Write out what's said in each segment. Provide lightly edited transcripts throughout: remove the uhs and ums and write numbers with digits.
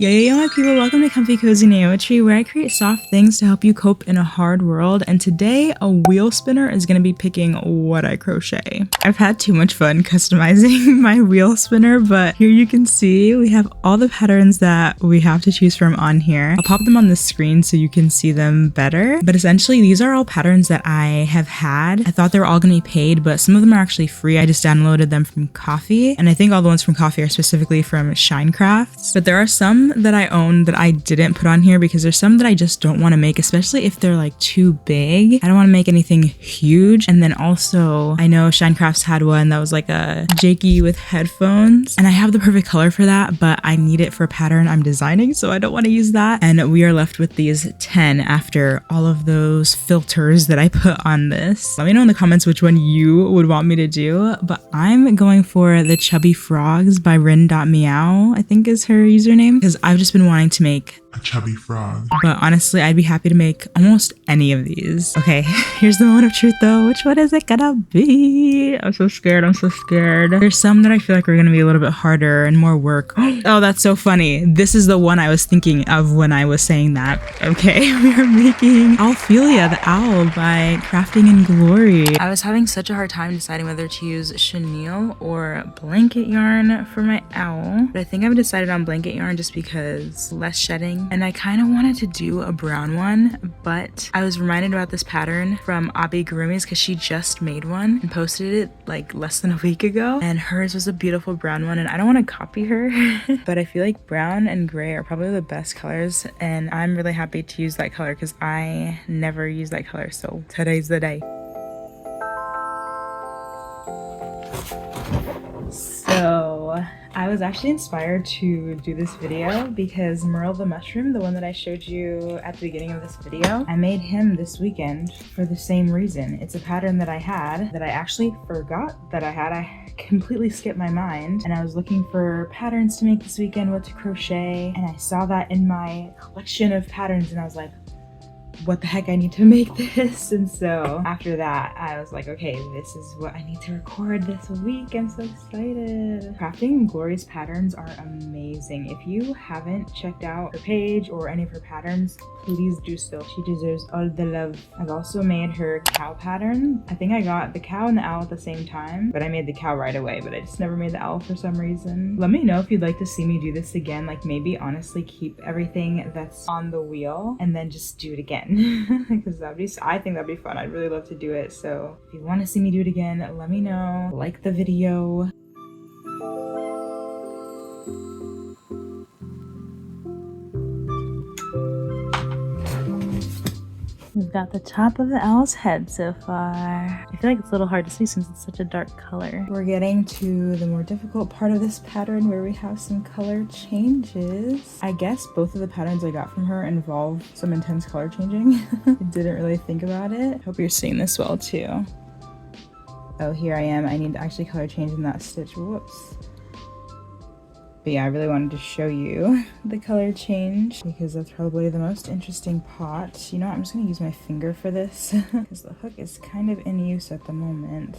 Yo, my people, welcome to comfycozynaoetry, where I create soft things to help you cope in a hard world. And today, a wheel spinner is going to be picking what I crochet. I've had too much fun customizing my wheel spinner, but here you can see we have all the patterns that we have to choose from on here. I'll pop them on the screen so you can see them better. But essentially, these are all patterns that I have had. I thought they were all going to be paid, but some of them are actually free. I just downloaded them from Coffee, and I think all the ones from Coffee are specifically from Shinecrafts. But there are some that I own that I didn't put on here because there's some that I just don't want to make, especially if they're like too big. I don't want to make anything huge. And then also I know Shinecrafts had one that was like a Jakey with headphones, and I have the perfect color for that, but I need it for a pattern I'm designing, so I don't want to use that. And we are left with these 10 after all of those filters that I put on this. Let me know in the comments which one you would want me to do, but I'm going for the Chubby Frogs by Rin.meow, I think is her username, because I've just been wanting to make a chubby frog. But honestly, I'd be happy to make almost any of these. Okay, here's the moment of truth though. Which one is it gonna be? I'm so scared. I'm so scared. There's some that I feel like are gonna be a little bit harder and more work. Oh, that's so funny. This is the one I was thinking of when I was saying that. Okay, we are making Ophelia the Owl by Crafting in Glory. I was having such a hard time deciding whether to use chenille or blanket yarn for my owl, but I think I've decided on blanket yarn just because less shedding. And I kind of wanted to do a brown one, but I was reminded about this pattern from Amigurumi's because she just made one and posted it like less than a week ago, and hers was a beautiful brown one, and I don't want to copy her but I feel like brown and gray are probably the best colors, and I'm really happy to use that color because I never use that color, so today's the day. So I was actually inspired to do this video because Merle the Mushroom, the one that I showed you at the beginning of this video, I made him this weekend for the same reason. It's a pattern that I had that I actually forgot that I had. I completely skipped my mind, and I was looking for patterns to make this weekend, what to crochet, and I saw that in my collection of patterns, and I was like, what the heck, I need to make this. And so after that I was like, okay, this is what I need to record this week. I'm so excited. Crafting in Glory's patterns are amazing. If you haven't checked out her page or any of her patterns, please do so. She deserves all the love. I've also made her cow pattern. I think I got the cow and the owl at the same time, but I made the cow right away, but I just never made the owl for some reason. Let me know if you'd like to see me do this again, like maybe honestly keep everything that's on the wheel and then just do it again. Because I think that'd be fun. I'd really love to do it. So if you want to see me do it again, let me know. Like the video. We've got the top of the owl's head so far. I feel like it's a little hard to see since it's such a dark color. We're getting to the more difficult part of this pattern where we have some color changes. I guess both of the patterns I got from her involve some intense color changing. I didn't really think about it. Hope you're seeing this well too. Oh, here I am. I need to actually color change in that stitch. Whoops. But yeah, I really wanted to show you the color change because that's probably the most interesting part. You know what, I'm just gonna use my finger for this because the hook is kind of in use at the moment.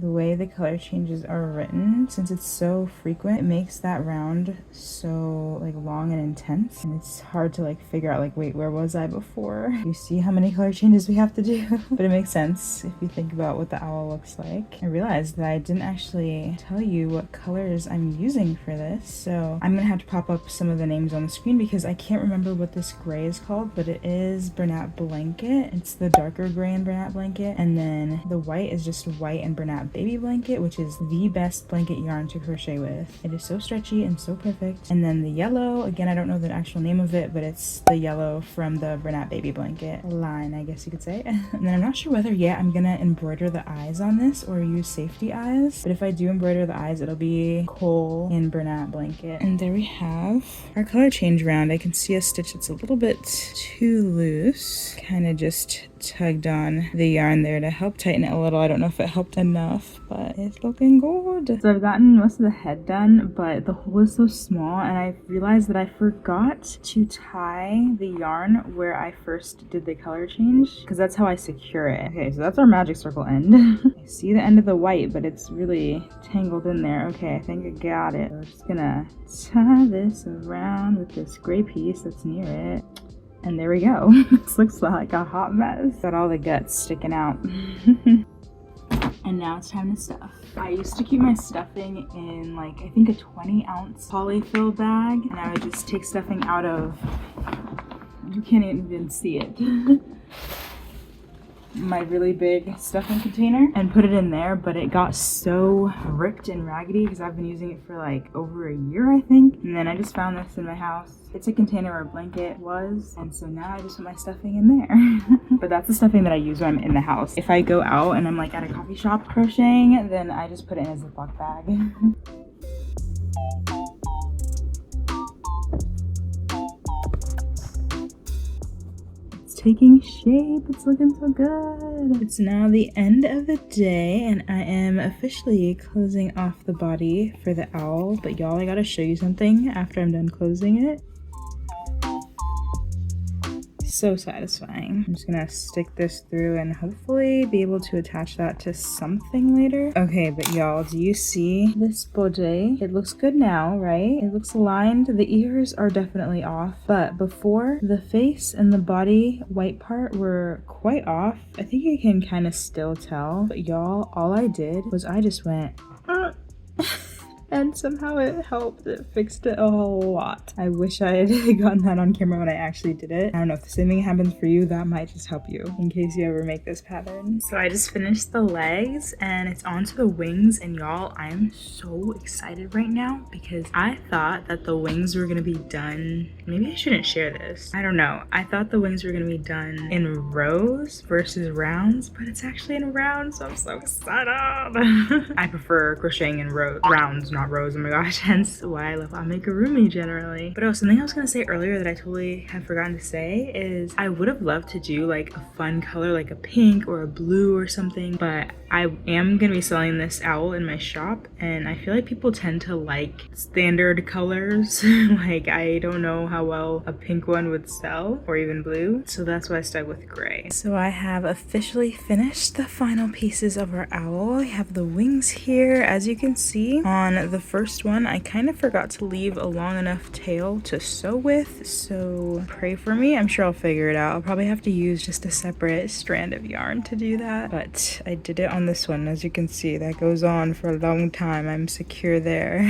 The way the color changes are written, since it's so frequent, it makes that round so like long and intense, and it's hard to like figure out like, wait, where was I before? You see how many color changes we have to do? But it makes sense if you think about what the owl looks like. I realized that I didn't actually tell you what colors I'm using for this, so I'm gonna have to pop up some of the names on the screen because I can't remember what this gray is called, but it is Bernat Blanket. It's the darker gray in Bernat Blanket, and then the white is just white and Bernat Baby Blanket, which is the best blanket yarn to crochet with. It is so stretchy and so perfect. And then the yellow, again, I don't know the actual name of it, but it's the yellow from the Bernat Baby Blanket line, I guess you could say. And then I'm not sure whether yet I'm gonna embroider the eyes on this or use safety eyes, but if I do embroider the eyes, it'll be Coal in Bernat Blanket. And there we have our color change round. I can see a stitch that's a little bit too loose, kind of just tugged on the yarn there to help tighten it a little. I don't know if it helped enough, but it's looking good. So I've gotten most of the head done, but the hole is so small, and I realized that I forgot to tie the yarn where I first did the color change, because that's how I secure it. Okay, so that's our magic circle end. I see the end of the white, but it's really tangled in there. Okay, I think I got it. We're just gonna tie this around with this gray piece that's near it. And there we go. This looks like a hot mess. Got all the guts sticking out. And now it's time to stuff. I used to keep my stuffing in like, I think a 20-ounce polyfill bag. And I would just take stuffing out of, you can't even see it, my really big stuffing container, and put it in there, but it got so ripped and raggedy because I've been using it for like over a year, I think. And then I just found this in my house. It's a container where a blanket was, and so now I just put my stuffing in there. But that's the stuffing that I use when I'm in the house. If I go out and I'm like at a coffee shop crocheting, then I just put it in a Ziploc bag. Taking shape. It's looking so good. It's now the end of the day, and I am officially closing off the body for the owl. But y'all, I gotta show you something after I'm done closing it. So satisfying. I'm just gonna stick this through and hopefully be able to attach that to something later. Okay, but y'all, do you see this body? It looks good now, right? It looks aligned. The ears are definitely off, but before, the face and the body white part were quite off. I think you can kind of still tell, but y'all, all I did was I just went and somehow it helped. It fixed it a whole lot. I wish I had gotten that on camera when I actually did it. I don't know if the same thing happens for you, that might just help you in case you ever make this pattern. So I just finished the legs and it's on to the wings, and y'all, I am so excited right now because I thought that the wings were gonna be done, maybe I shouldn't share this, I don't know. I thought the wings were gonna be done in rows versus rounds, but it's actually in rounds, so I'm so excited. I prefer crocheting in rounds, not rows, oh my gosh, hence why I love amigurumi generally. But something I was gonna say earlier that I totally had forgotten to say is I would have loved to do like a fun color, like a pink or a blue or something, but I am gonna be selling this owl in my shop, and I feel like people tend to like standard colors. Like, I don't know how well a pink one would sell, or even blue, so that's why I stuck with gray. So I have officially finished the final pieces of our owl. I have the wings here, as you can see. On the first one, I kind of forgot to leave a long enough tail to sew with, so pray for me. I'm sure I'll figure it out. I'll probably have to use just a separate strand of yarn to do that, but I did it on this one. As you can see, that goes on for a long time. I'm secure there.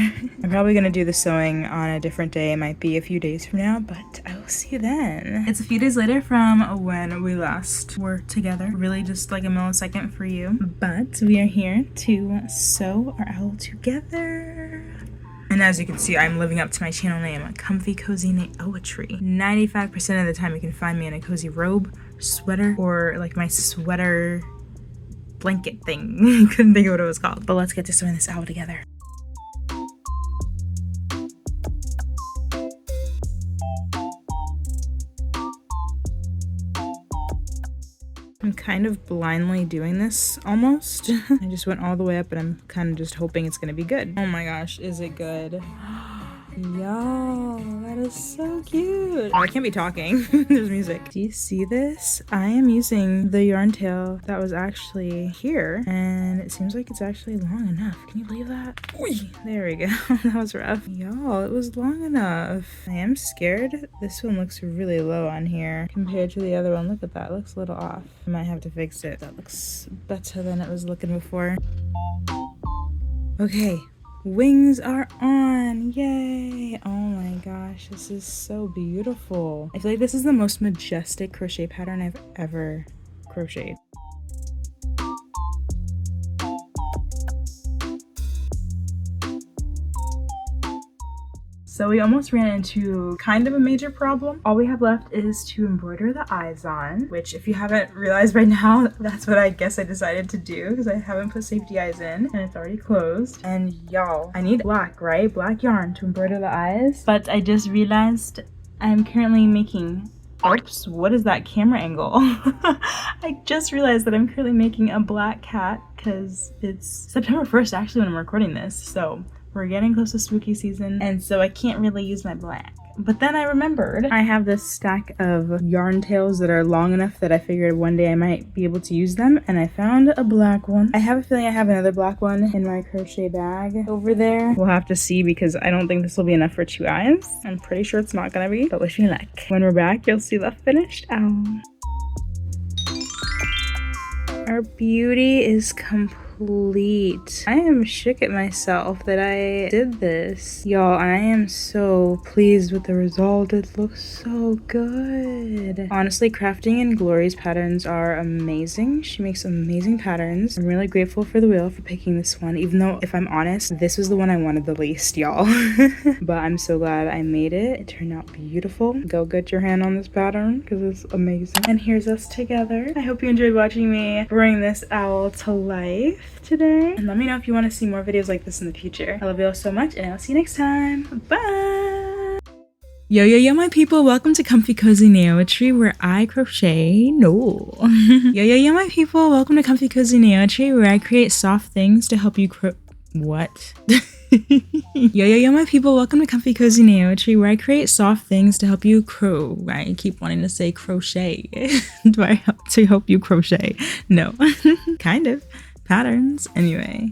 I'm probably gonna do the sewing on a different day. It might be a few days from now, but I will see you then. It's a few days later from when we last were together, really just like a millisecond for you, but we are here to sew our owl together. And as you can see, I'm living up to my channel name, comfycozynaoetry. 95% of the time you can find me in a cozy robe, sweater, or like my sweater blanket thing. Couldn't think of what it was called. But let's get to sewing this owl together. I'm kind of blindly doing this almost. I just went all the way up and I'm kind of just hoping it's gonna be good. Oh my gosh, is it good? Y'all, that is so cute. Oh, I can't be talking. There's music. Do you see this? I am using the yarn tail that was actually here, and it seems like it's actually long enough. Can you believe that? Oy, there we go. That was rough. Y'all, it was long enough. I am scared. This one looks really low on here compared to the other one. Look at that. It looks a little off. I might have to fix it. That looks better than it was looking before. Okay. Wings are on! Yay! Oh my gosh, this is so beautiful. I feel like this is the most majestic crochet pattern I've ever crocheted. So we almost ran into kind of a major problem. All we have left is to embroider the eyes on, which if you haven't realized by now, that's what I guess I decided to do because I haven't put safety eyes in and it's already closed. And y'all, I need black, right? Black yarn to embroider the eyes. But I just realized I'm currently making Oops, what is that camera angle? I just realized that I'm currently making a black cat because it's September 1st actually when I'm recording this. So we're getting close to spooky season, and so I can't really use my black. But then I remembered I have this stack of yarn tails that are long enough that I figured one day I might be able to use them, and I found a black one. I have a feeling I have another black one in my crochet bag over there. We'll have to see because I don't think this will be enough for 2 eyes. I'm pretty sure it's not gonna be, but wish me luck. When we're back, you'll see the finished owl. Our beauty is complete. I am shook at myself that I did this. Y'all, I am so pleased with the result. It looks so good. Honestly, crafting in Glory's patterns are amazing. She makes amazing patterns. I'm really grateful for the wheel for picking this one, even though, if I'm honest, this was the one I wanted the least, y'all. But I'm so glad I made it. It turned out beautiful. Go get your hand on this pattern because it's amazing. And here's us together. I hope you enjoyed watching me bring this owl to life today, and let me know if you want to see more videos like this in the future. I love you all so much, and I'll see you next time. Bye. Yo, my people, welcome to comfycozynaoetry, where I crochet. No. Yo, my people, welcome to comfycozynaoetry, where I create soft things to help you what? Yo, my people, welcome to comfycozynaoetry, where I create soft things to help you I keep wanting to say crochet. Do I help you crochet? No. Kind of. Patterns. Anyway.